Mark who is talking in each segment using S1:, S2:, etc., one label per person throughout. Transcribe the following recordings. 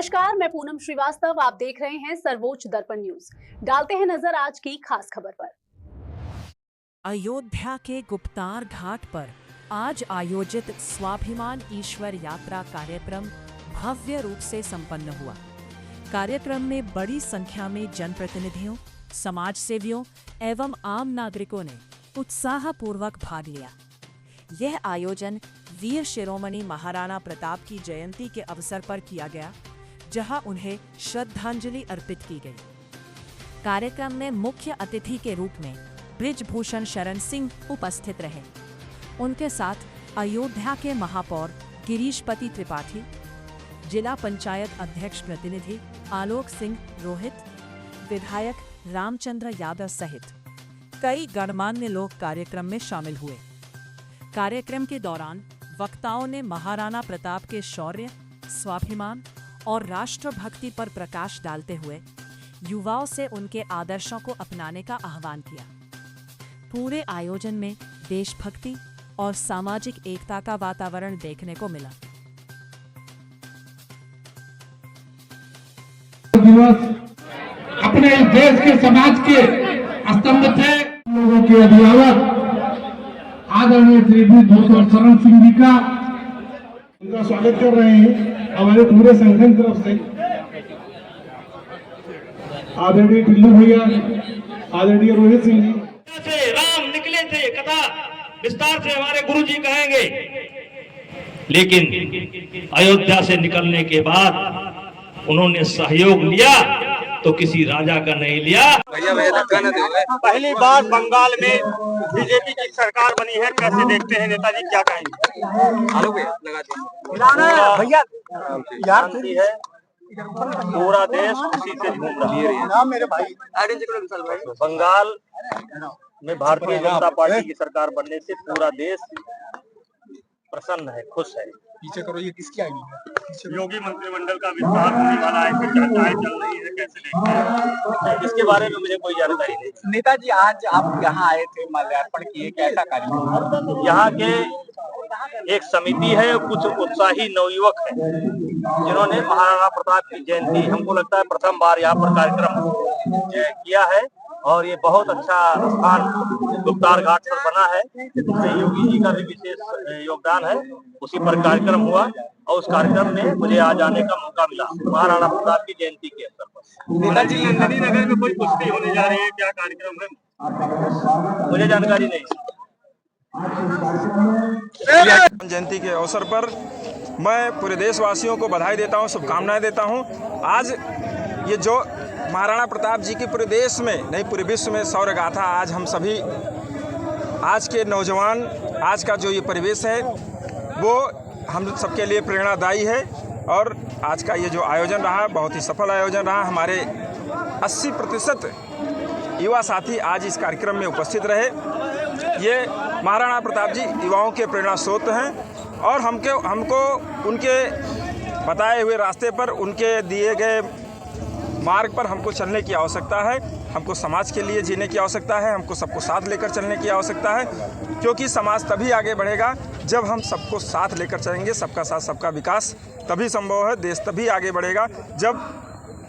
S1: नमस्कार, मैं पूनम श्रीवास्तव। आप देख रहे हैं सर्वोच्च दर्पण न्यूज। डालते हैं नजर आज की खास खबर पर।
S2: अयोध्या के गुप्तार घाट पर आज आयोजित स्वाभिमान ईश्वर यात्रा कार्यक्रम भव्य रूप से संपन्न हुआ। कार्यक्रम में बड़ी संख्या में जनप्रतिनिधियों, समाज सेवियों एवं आम नागरिकों ने उत्साहपूर्वक भाग लिया। यह आयोजन वीर शिरोमणि महाराणा प्रताप की जयंती के अवसर पर किया गया, जहां उन्हें श्रद्धांजलि अर्पित की गई। कार्यक्रम में मुख्य अतिथि के रूप में बृजभूषण शरण सिंह उपस्थित रहे। उनके साथ अयोध्या के महापौर गिरीशपति त्रिपाठी, जिला पंचायत अध्यक्ष प्रतिनिधि आलोक सिंह रोहित, विधायक रामचंद्र यादव सहित कई गणमान्य लोग कार्यक्रम में शामिल हुए। कार्यक्रम के दौरान वक्ताओं ने महाराणा प्रताप के शौर्य, स्वाभिमान और राष्ट्रभक्ति पर प्रकाश डालते हुए युवाओं से उनके आदर्शों को अपनाने का आह्वान किया। पूरे आयोजन में देशभक्ति और सामाजिक एकता का वातावरण देखने को मिला।
S3: अपने देश के समाज के स्तंभ थे, लोगों के अभिभावक आदरणीय श्री बृजभूषण शरण सिंह जी का उनका स्वागत कर रहे हैं। हमारे पूरे संगठन की तरफ से आदरणीय टिल्लू भैया, आदरणीय रोहित सिंह जी
S4: से राम निकले थे, कथा विस्तार से हमारे गुरु जी कहेंगे। लेकिन अयोध्या से निकलने के बाद उन्होंने सहयोग लिया तो किसी राजा का नहीं लिया।
S5: पहली बार बंगाल में बीजेपी की सरकार बनी है, कैसे देखते हैं नेताजी, क्या कहेंगे? भैया शांति है, पूरा देश खुशी से झूम रहा है। मेरे भाई बंगाल में भारतीय जनता पार्टी की सरकार बनने से पूरा देश प्रसन्न है, खुश है।
S6: पीछे करो, ये किसकी आईडी है?
S5: योगी मंत्रिमंडल का विस्तार होने वाला है, फिर चर्चाएं चल रही है, कैसे देखते हैं? इसके बारे में मुझे कोई जानकारी नहीं।
S6: नेताजी, आज आप यहाँ आए थे, माल्यार्पण किए, कैसा कार्य?
S5: यहाँ के एक समिति है, कुछ उत्साही नवयुवक हैं जिन्होंने महाराणा प्रताप की जयंती, हमको लगता है प्रथम बार यहाँ पर कार्यक्रम किया है और ये बहुत अच्छा स्थान गुप्तार घाट पर बना है। इसमें योगी जी का भी विशेष योगदान है। उसी पर कार्यक्रम हुआ और उस कार्यक्रम में मुझे आज आने का मौका मिला महाराणा प्रताप की जयंती के अवसर पर।
S6: नेताजी,
S5: नंदिनी नगर में कोई कुश्ती होने जा रही है, क्या कार्यक्रम है मुझे जानकारी नहीं।
S7: जयंती के अवसर पर मैं पूरे देशवासियों को बधाई देता हूं, शुभकामनाएं देता हूं। आज ये जो महाराणा प्रताप जी की पूरे देश में नहीं पूरे विश्व में शौर्य गाथा, आज हम सभी, आज के नौजवान, आज का जो ये परिवेश है वो हम सबके लिए प्रेरणादायी है। और आज का ये जो आयोजन रहा बहुत ही सफल आयोजन रहा। हमारे 80% युवा साथी आज इस कार्यक्रम में उपस्थित रहे। ये महाराणा प्रताप जी युवाओं के प्रेरणा स्रोत हैं और हमको उनके बताए हुए रास्ते पर, उनके दिए गए मार्ग पर हमको चलने की आवश्यकता है। हमको समाज के लिए जीने की आवश्यकता है, हमको सबको साथ लेकर चलने की आवश्यकता है, क्योंकि समाज तभी आगे बढ़ेगा जब हम सबको साथ लेकर चलेंगे। सबका साथ सबका विकास तभी संभव है। देश तभी आगे बढ़ेगा जब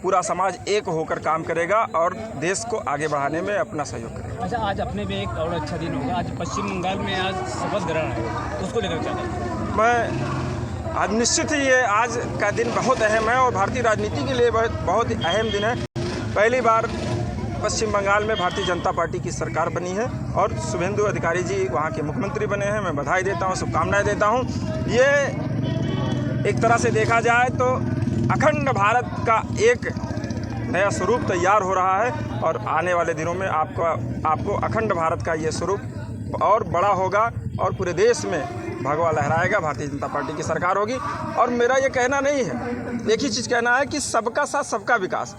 S7: पूरा समाज एक होकर काम करेगा और देश को आगे बढ़ाने में अपना सहयोग करेगा।
S8: अच्छा, आज अपने में एक और अच्छा दिन होगा। आज पश्चिम बंगाल में आज शपथ ग्रहण है, उसको लेकर क्या करें?
S7: मैं आज निश्चित ही ये आज का दिन बहुत अहम है और भारतीय राजनीति के लिए बहुत ही अहम दिन है। पहली बार पश्चिम बंगाल में भारतीय जनता पार्टी की सरकार बनी है और शुभेंदु अधिकारी जी वहाँ के मुख्यमंत्री बने हैं। मैं बधाई देता हूँ, शुभकामनाएं देता हूँ। ये एक तरह से देखा जाए तो अखंड भारत का एक नया स्वरूप तैयार हो रहा है और आने वाले दिनों में आपको अखंड भारत का ये स्वरूप और बड़ा होगा और पूरे देश में भगवा लहराएगा। भारतीय जनता पार्टी की सरकार होगी। और मेरा ये कहना नहीं है, एक ही चीज़ कहना है कि सबका साथ सबका विकास।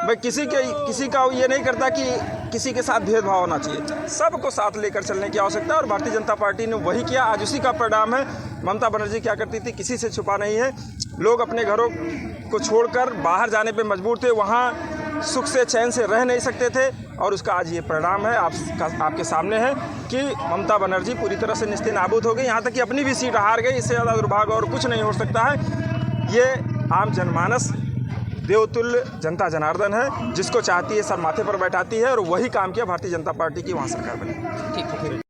S7: मैं किसी का ये नहीं करता कि किसी के साथ भेदभाव होना चाहिए। सबको साथ लेकर चलने की आवश्यकता है और भारतीय जनता पार्टी ने वही किया। आज उसी का परिणाम है। ममता बनर्जी क्या करती थी, किसी से छुपा नहीं है। लोग अपने घरों को छोड़कर बाहर जाने पर मजबूर थे, वहाँ सुख से चैन से रह नहीं सकते थे और उसका आज ये परिणाम है आपके सामने है कि ममता बनर्जी पूरी तरह से निस्तेनाबूद हो गई। यहाँ तक कि अपनी भी सीट हार गई। इससे ज़्यादा दुर्भाग्य और कुछ नहीं हो सकता है। ये आम जनमानस देवतुल्य जनता जनार्दन है, जिसको चाहती है सर माथे पर बैठाती है, और वही काम किया भारतीय जनता पार्टी की वहाँ सरकार बनी।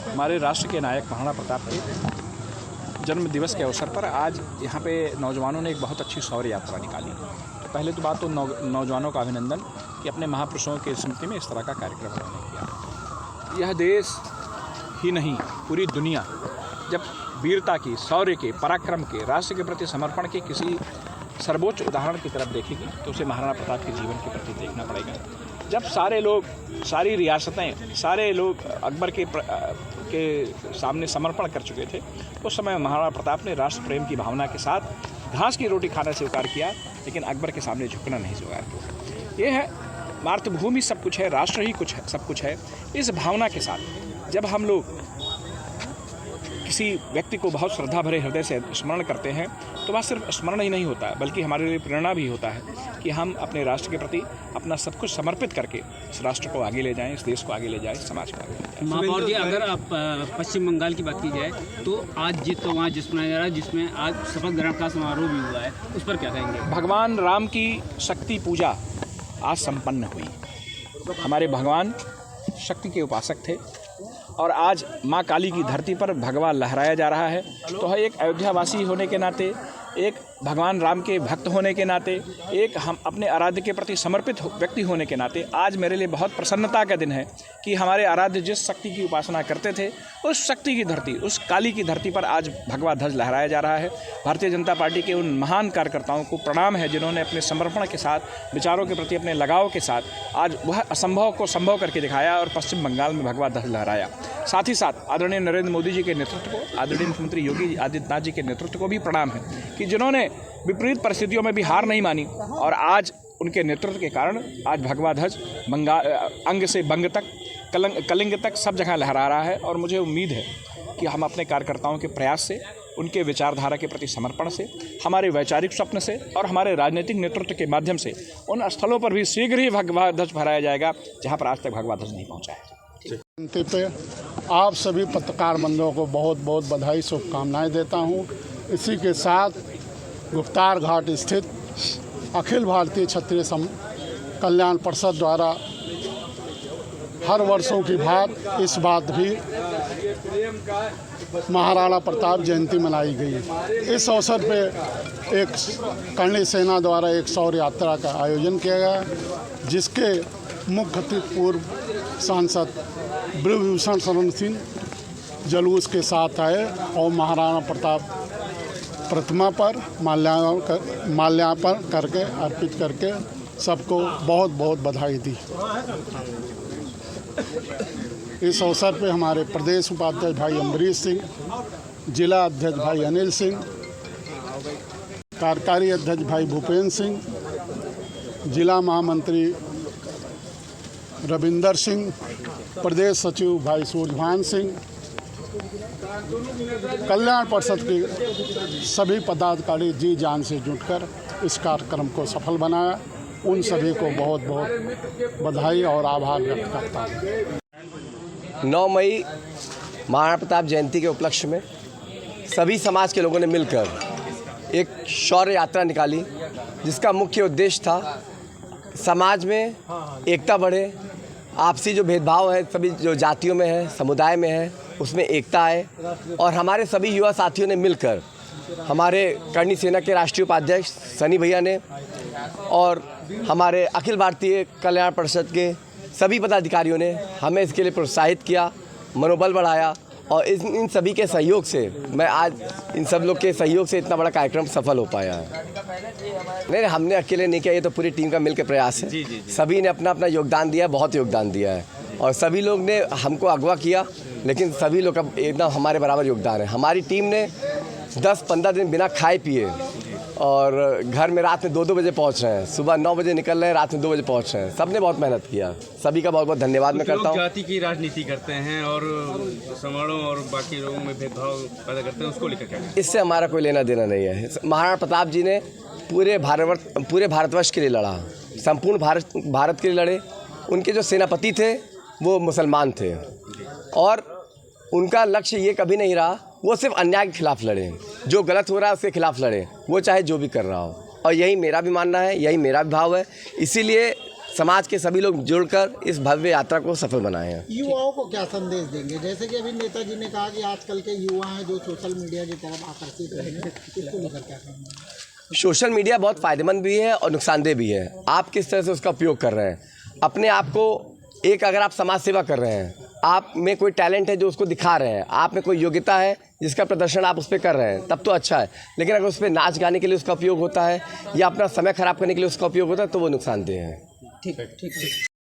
S9: हमारे राष्ट्र के नायक महाराणा प्रताप के जन्म दिवस के अवसर पर आज यहाँ पे नौजवानों ने एक बहुत अच्छी शौर्य यात्रा निकाली। तो पहले तो बात तो नौजवानों का अभिनंदन कि अपने महापुरुषों के स्मृति में इस तरह का कार्यक्रम उन्होंने किया। यह देश ही नहीं, पूरी दुनिया जब वीरता की, शौर्य के, पराक्रम के, राष्ट्र के प्रति समर्पण के किसी सर्वोच्च उदाहरण की तरफ देखेगी तो उसे महाराणा प्रताप के जीवन के प्रति देखना पड़ेगा। जब सारे लोग, सारी रियासतें, सारे लोग अकबर के सामने समर्पण कर चुके थे, उस समय महाराणा प्रताप ने राष्ट्र प्रेम की भावना के साथ घास की रोटी खाना स्वीकार किया, लेकिन अकबर के सामने झुकना नहीं स्वीकार किया। ये है मातृभूमि सब कुछ है, राष्ट्र ही कुछ है, सब कुछ है। इस भावना के साथ जब हम लोग किसी व्यक्ति को बहुत श्रद्धा भरे हृदय से स्मरण करते हैं तो वह सिर्फ स्मरण ही नहीं होता, बल्कि हमारे लिए प्रेरणा भी होता है कि हम अपने राष्ट्र के प्रति अपना सब कुछ समर्पित करके इस राष्ट्र को आगे ले जाएं, इस देश को आगे ले जाएं, इस समाज को आगे ले जाएं।
S8: महापौर जी, अगर आप पश्चिम बंगाल की बात की जाए तो आज वहाँ जिस मनाया जा रहा है, जिसमें आज शपथ ग्रहण का समारोह भी हुआ है, उस पर क्या कहेंगे?
S9: भगवान राम की शक्ति पूजा आज संपन्न हुई। हमारे भगवान शक्ति के उपासक थे और आज माँ काली की धरती पर भगवा लहराया जा रहा है। तो एक अयोध्यावासी होने के नाते, एक भगवान राम के भक्त होने के नाते, एक हम अपने आराध्य के प्रति समर्पित व्यक्ति होने के नाते आज मेरे लिए बहुत प्रसन्नता का दिन है कि हमारे आराध्य जिस शक्ति की उपासना करते थे, उस शक्ति की धरती, उस काली की धरती पर आज भगवा ध्वज लहराया जा रहा है। भारतीय जनता पार्टी के उन महान कार्यकर्ताओं को प्रणाम है जिन्होंने अपने समर्पण के साथ, विचारों के प्रति अपने लगाव के साथ आज वह असंभव को संभव करके दिखाया और पश्चिम बंगाल में भगवा ध्वज लहराया। साथ ही साथ आदरणीय नरेंद्र मोदी जी के नेतृत्व को, आदरणीय मुख्यमंत्री योगी आदित्यनाथ जी के नेतृत्व को भी प्रणाम है कि जिन्होंने विपरीत परिस्थितियों में भी हार नहीं मानी और आज उनके नेतृत्व के कारण आज भगवा ध्वज अंग से बंग तक, कलिंग तक सब जगह लहरा रहा है। और मुझे उम्मीद है कि हम अपने कार्यकर्ताओं के प्रयास से, उनके विचारधारा के प्रति समर्पण से, हमारे वैचारिक स्वप्न से और हमारे राजनीतिक नेतृत्व के माध्यम से उन स्थलों पर भी शीघ्र ही भगवा ध्वज फहराया जाएगा जहाँ पर आज तक भगवा ध्वज नहीं पहुँचा है।
S3: पे आप सभी पत्रकार बंधुओं को बहुत बहुत बधाई, शुभकामनाएं देता हूं। इसी के साथ गुप्तार घाट स्थित अखिल भारतीय क्षत्रिय कल्याण परिषद द्वारा हर वर्षों की भांति इस बात भी महाराणा प्रताप जयंती मनाई गई। इस अवसर पे एक कर्णी सेना द्वारा एक शौर्य यात्रा का आयोजन किया गया, जिसके मुख्य अतिथि पूर्व सांसद ब्रजभूषण शरण सिंह जुलूस के साथ आए और महाराणा प्रताप प्रतिमा पर माल्यार्पण करके, अर्पित करके सबको बहुत बहुत बधाई दी। इस अवसर पे हमारे प्रदेश उपाध्यक्ष भाई अम्बरीश सिंह, जिला अध्यक्ष भाई अनिल सिंह, कार्यकारी अध्यक्ष भाई भूपेंद्र सिंह, जिला महामंत्री रविंदर सिंह, प्रदेश सचिव भाई सूर्यभान सिंह, कल्याण परिषद के सभी पदाधिकारी जी जान से जुटकर इस कार्यक्रम को सफल बनाया। उन सभी को बहुत बहुत बधाई और आभार व्यक्त करता हूँ।
S10: 9 मई महाराणा प्रताप जयंती के उपलक्ष्य में सभी समाज के लोगों ने मिलकर एक शौर्य यात्रा निकाली, जिसका मुख्य उद्देश्य था समाज में एकता बढ़े, आपसी जो भेदभाव है सभी जो जातियों में है, समुदाय में है, उसमें एकता आए। और हमारे सभी युवा साथियों ने मिलकर, हमारे कर्णी सेना के राष्ट्रीय उपाध्यक्ष सनी भैया ने और हमारे अखिल भारतीय कल्याण परिषद के सभी पदाधिकारियों ने हमें इसके लिए प्रोत्साहित किया, मनोबल बढ़ाया। और इन सभी के सहयोग से मैं आज इन सब लोग के सहयोग से इतना बड़ा कार्यक्रम सफल हो पाया है। नहीं, हमने अकेले नहीं किया, ये तो पूरी टीम का मिलकर प्रयास है। सभी ने अपना अपना योगदान दिया, बहुत योगदान दिया है और सभी लोग ने हमको अगवा किया, लेकिन सभी लोग का एकदम हमारे बराबर योगदान है। हमारी टीम ने 10-15 दिन बिना खाए पिए और घर में रात में 2-2 बजे पहुंच रहे हैं, सुबह 9 बजे निकल रहे हैं, रात में 2 बजे पहुंच रहे हैं। सब ने बहुत मेहनत किया, सभी का बहुत बहुत धन्यवाद मैं करता हूँ।
S8: जाति की राजनीति करते हैं और समारोह और बाकी लोगों में भेदभाव पैदा करते हैं, उसको लेकर क्या?
S10: इससे हमारा कोई लेना देना नहीं है। महाराणा प्रताप जी ने पूरे भारतवर्ष के लिए लड़ा, संपूर्ण भारत के लिए लड़े। उनके जो सेनापति थे वो मुसलमान थे और उनका लक्ष्य ये कभी नहीं रहा, वो सिर्फ अन्याय के खिलाफ लड़े, जो गलत हो रहा है उसके खिलाफ लड़े, वो चाहे जो भी कर रहा हो। और यही मेरा भी मानना है, यही मेरा भी भाव है। इसीलिए समाज के सभी लोग जुड़कर इस भव्य यात्रा को सफल बनाए हैं।
S11: युवाओं को क्या संदेश देंगे? जैसे कि अभी नेताजी ने कहा कि आजकल के युवा हैं जो सोशल मीडिया की तरफ आकर्षित रहे हैं, इसको लेकर क्या कहेंगे?
S10: सोशल मीडिया बहुत फ़ायदेमंद भी है और नुकसानदेह भी है। आप किस तरह से उसका उपयोग कर रहे हैं। अपने आप को अगर आप समाज सेवा कर रहे हैं, आप में कोई टैलेंट है जो उसको दिखा रहे हैं, आप में कोई योग्यता है जिसका प्रदर्शन आप उस पर कर रहे हैं, तब तो अच्छा है। लेकिन अगर उस पर नाच गाने के लिए उसका उपयोग होता है या अपना समय खराब करने के लिए उसका उपयोग होता है तो वो नुकसानदेह है।
S11: ठीक है, ठीक है।